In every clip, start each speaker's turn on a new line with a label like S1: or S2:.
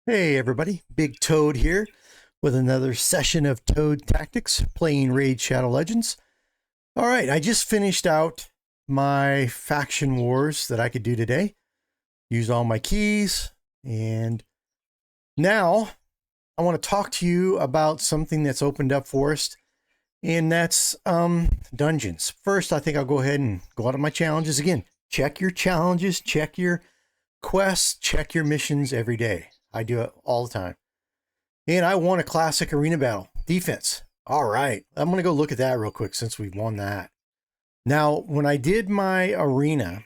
S1: Hey everybody, Big Toad here with another session of Toad Tactics playing Raid Shadow Legends. All right, I just finished out my faction wars that I could do today. Used all my keys, and now I want to talk to you about something that's opened up for us, and that's dungeons. First, I think I'll go ahead and go out on my challenges again. Check your challenges, check your quests, check your missions every day. I do it all the time. And I won a classic arena battle. Defense. All right. I'm going to go look at that real quick since we've won that. Now, when I did my arena,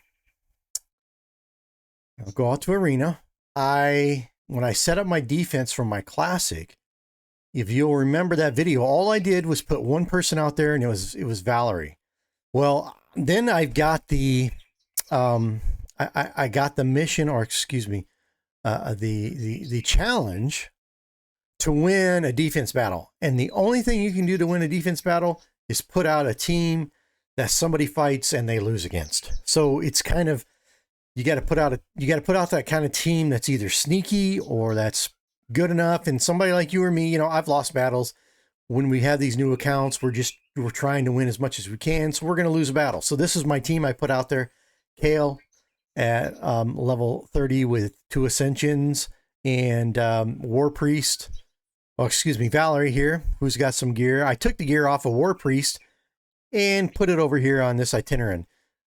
S1: I'll go out to arena. When I set up my defense from my classic, if you'll remember that video, all I did was put one person out there, and it was Valerie. Well, then I've got the I got the mission, or excuse me, the challenge to win a defense battle. And the only thing you can do to win a defense battle is put out a team that somebody fights and they lose against. So it's kind of, you got to put out that kind of team that's either sneaky or that's good enough. And somebody like you or me, I've lost battles when we have these new accounts. We're trying to win as much as we can. So we're going to lose a battle. So this is my team I put out there. Kale at level 30 with 2 Ascensions, and War Priest. Oh, excuse me, Valerie here, who's got some gear. I took the gear off of War Priest and put it over here on this itinerant.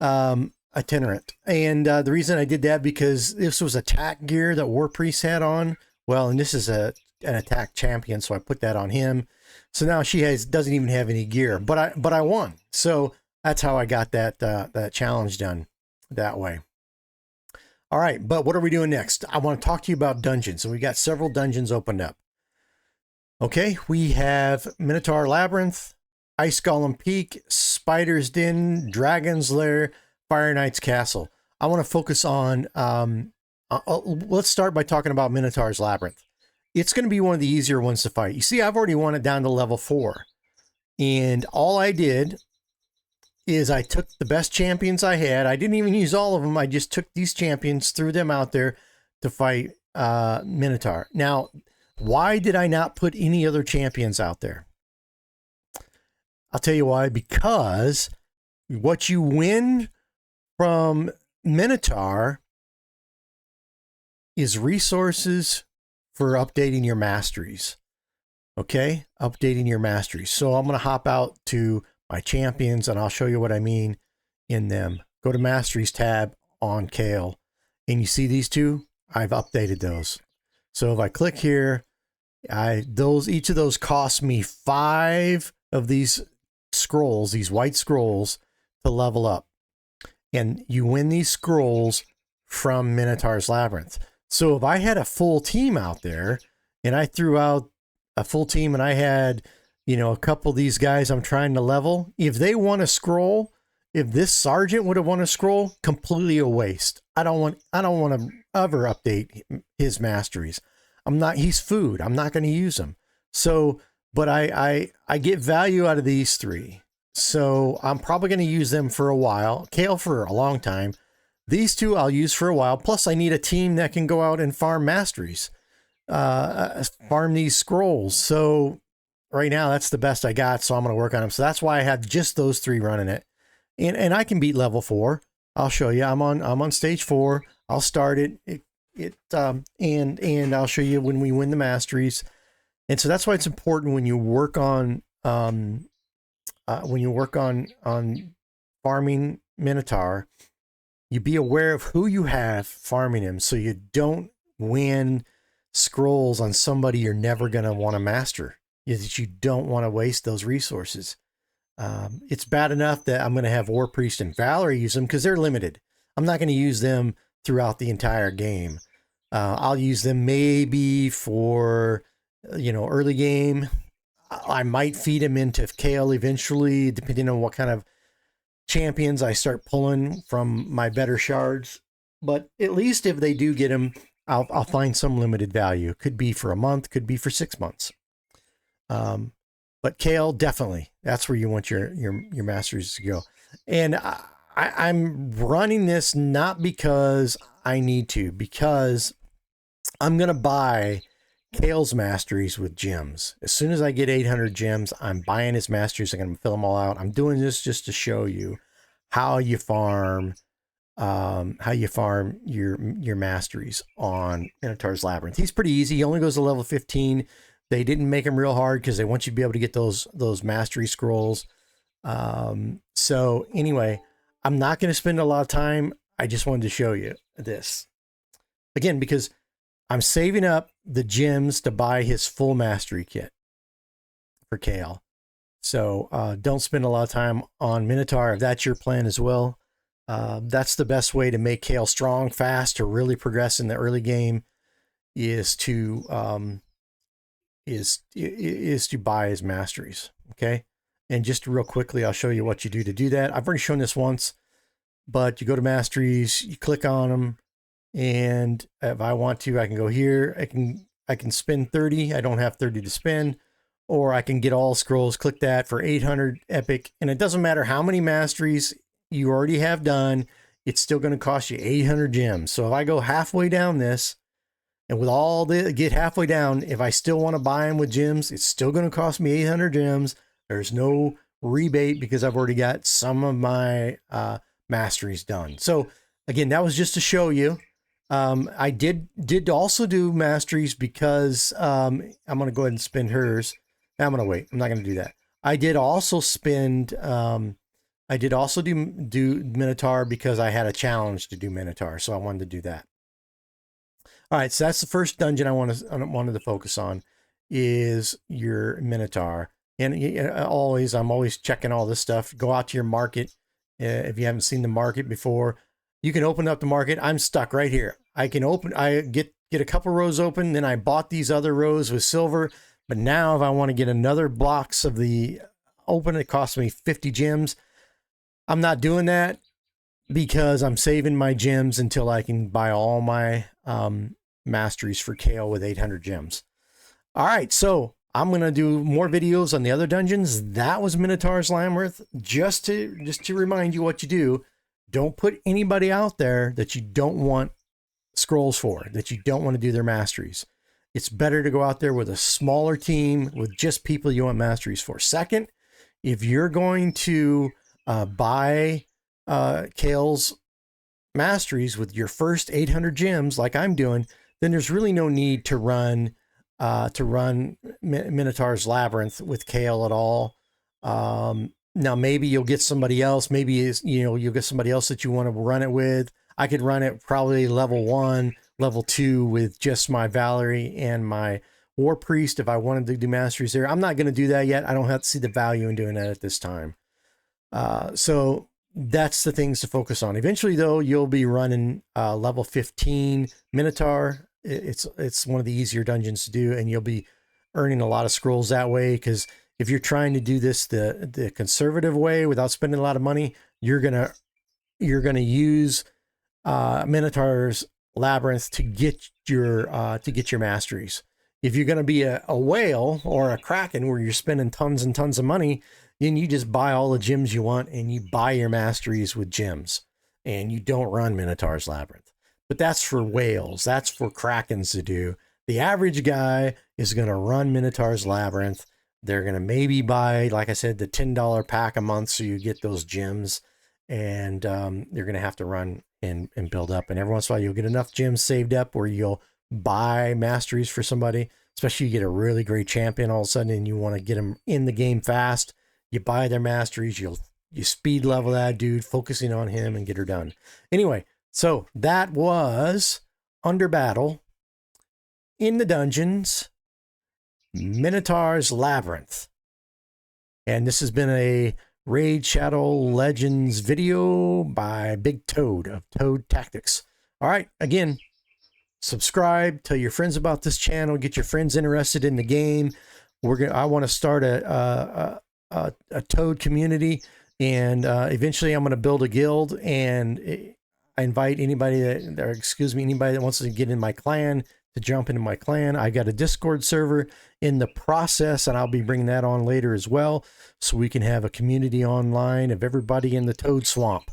S1: And the reason I did that, because this was attack gear that War Priest had on. Well, and this is an attack champion, so I put that on him. So now she doesn't even have any gear, but I won. So that's how I got that challenge done that way. All right, but what are we doing next? I want to talk to you about dungeons. So we got several dungeons opened up. Okay, we have Minotaur Labyrinth, Ice Golem Peak, Spider's Den, Dragon's Lair, Fire Knight's Castle. I want to focus on, let's start by talking about Minotaur's Labyrinth. It's going to be one of the easier ones to fight. You see, I've already won it down to level 4. And all I did is I took the best champions I had. I didn't even use all of them. I just took these champions, threw them out there to fight Minotaur. Now, why did I not put any other champions out there? I'll tell you why. Because what you win from Minotaur is resources for updating your masteries. Okay? Updating your masteries. So I'm going to hop out to my champions, and I'll show you what I mean in them. Go to Masteries tab on Kale, and you see these two? I've updated those. So if I click here, each of those cost me 5 of these scrolls, these white scrolls, to level up. And you win these scrolls from Minotaur's Labyrinth. So if I had a full team out there, and I threw out a full team, and I had, a couple of these guys I'm trying to level, if they won a scroll, if this sergeant would have won a scroll, completely a waste. I don't want to ever update his masteries. He's food. I'm not going to use them. So, but I get value out of these 3. So I'm probably going to use them for a while. Kale for a long time. These 2 I'll use for a while. Plus I need a team that can go out and farm masteries, farm these scrolls. So right now that's the best I got. So I'm going to work on them. So that's why I have just those 3 running it. And I can beat level 4. I'll show you. I'm on stage 4. I'll start it. And I'll show you when we win the masteries. And so that's why it's important when you work on farming Minotaur, you be aware of who you have farming him, so you don't win scrolls on somebody you're never going to want to master. You don't want to waste those resources. It's bad enough that I'm going to have War Priest and Valerie use them because they're limited. I'm not going to use them throughout the entire game. I'll use them maybe for, early game. I might feed them into Kale eventually, depending on what kind of champions I start pulling from my better shards. But at least if they do get them, I'll find some limited value. Could be for a month, could be for 6 months. But Kale, definitely, that's where you want your masters to go. And I'm running this not because I need to, because I'm going to buy Kale's masteries with gems. As soon as I get 800 gems, I'm buying his masteries. I'm going to fill them all out. I'm doing this just to show you how you farm your masteries on Minotaur's Labyrinth. He's pretty easy. He only goes to level 15. They didn't make him real hard because they want you to be able to get those mastery scrolls. So anyway, I'm not going to spend a lot of time. I just wanted to show you this again because I'm saving up the gems to buy his full mastery kit for Kale. So don't spend a lot of time on Minotaur if that's your plan as well. That's the best way to make Kale strong, fast, or really progress in the early game is to buy his masteries. Okay. And just real quickly, I'll show you what you do to do that. I've already shown this once, but you go to masteries, you click on them. And if I want to, I can go here. I can spend 30. I don't have 30 to spend, or I can get all scrolls. Click that for 800 epic. And it doesn't matter how many masteries you already have done. It's still going to cost you 800 gems. So if I go halfway down this and with all the get halfway down, if I still want to buy them with gems, it's still going to cost me 800 gems. There's no rebate because I've already got some of my masteries done. So again, that was just to show you. I did also do masteries because I'm going to go ahead and spend hers. I'm going to wait. I'm not going to do that. I did also spend, I did also do Minotaur because I had a challenge to do Minotaur. So I wanted to do that. All right. So that's the first dungeon I wanted to focus on is your Minotaur. And I'm always checking all this stuff. Go out to your market. If you haven't seen the market before, you can open up the market. I'm stuck right here. I get a couple rows open. Then I bought these other rows with silver. But now if I want to get another box of the open, it costs me 50 gems. I'm not doing that because I'm saving my gems until I can buy all my masteries for Kale with 800 gems. All right. So I'm going to do more videos on the other dungeons. That was Minotaur's Labyrinth. Just to remind you what you do. Don't put anybody out there that you don't want scrolls for, that you don't want to do their masteries. It's better to go out there with a smaller team with just people you want masteries for. Second, if you're going to buy Kale's masteries with your first 800 gems, like I'm doing, then there's really no need to run Minotaur's Labyrinth with Kale at all. Now maybe you'll get somebody else. Maybe you'll get somebody else that you want to run it with. I could run it probably level 1, level 2 with just my Valerie and my War Priest if I wanted to do masteries there. I'm not going to do that yet. I don't have to see the value in doing that at this time. So that's the things to focus on. Eventually, though, you'll be running level 15 Minotaur. It's one of the easier dungeons to do, and you'll be earning a lot of scrolls that way because if you're trying to do this the conservative way without spending a lot of money, you're gonna use Minotaur's Labyrinth to get your masteries. If you're gonna be a whale or a kraken where you're spending tons and tons of money, then you just buy all the gems you want and you buy your masteries with gems, and you don't run Minotaur's Labyrinth. But that's for whales. That's for krakens to do. The average guy is gonna run Minotaur's Labyrinth. They're going to maybe buy, like I said, the $10 pack a month so you get those gems. And you're going to have to run and build up. And every once in a while, you'll get enough gems saved up where you'll buy masteries for somebody. Especially you get a really great champion all of a sudden and you want to get them in the game fast. You buy their masteries. You speed level that dude, focusing on him and get her done. Anyway, so that was Under Battle in the dungeons. Minotaur's Labyrinth. And this has been a Raid Shadow Legends video by Big Toad of ToadTactics. All right, again, subscribe, tell your friends about this channel, get your friends interested in the game. I want to start a Toad community, and eventually I'm going to build a guild, and I invite anybody that wants to get in my clan to jump into my clan. I got a Discord server in the process, and I'll be bringing that on later as well, so we can have a community online of everybody in the Toad Swamp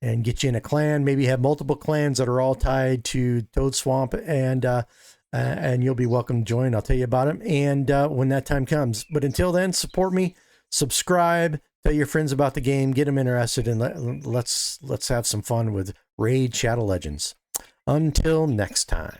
S1: and get you in a clan. Maybe have multiple clans that are all tied to Toad Swamp, and and you'll be welcome to join. I'll tell you about them and when that time comes. But until then, support me, subscribe, tell your friends about the game, get them interested, and let's have some fun with Raid Shadow Legends. Until next time.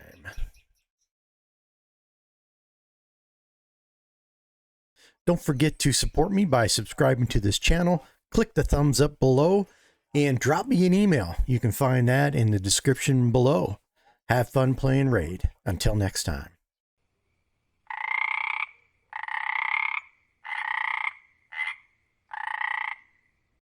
S1: Don't forget to support me by subscribing to this channel. Click the thumbs up below and drop me an email. You can find that in the description below. Have fun playing Raid. Until next time.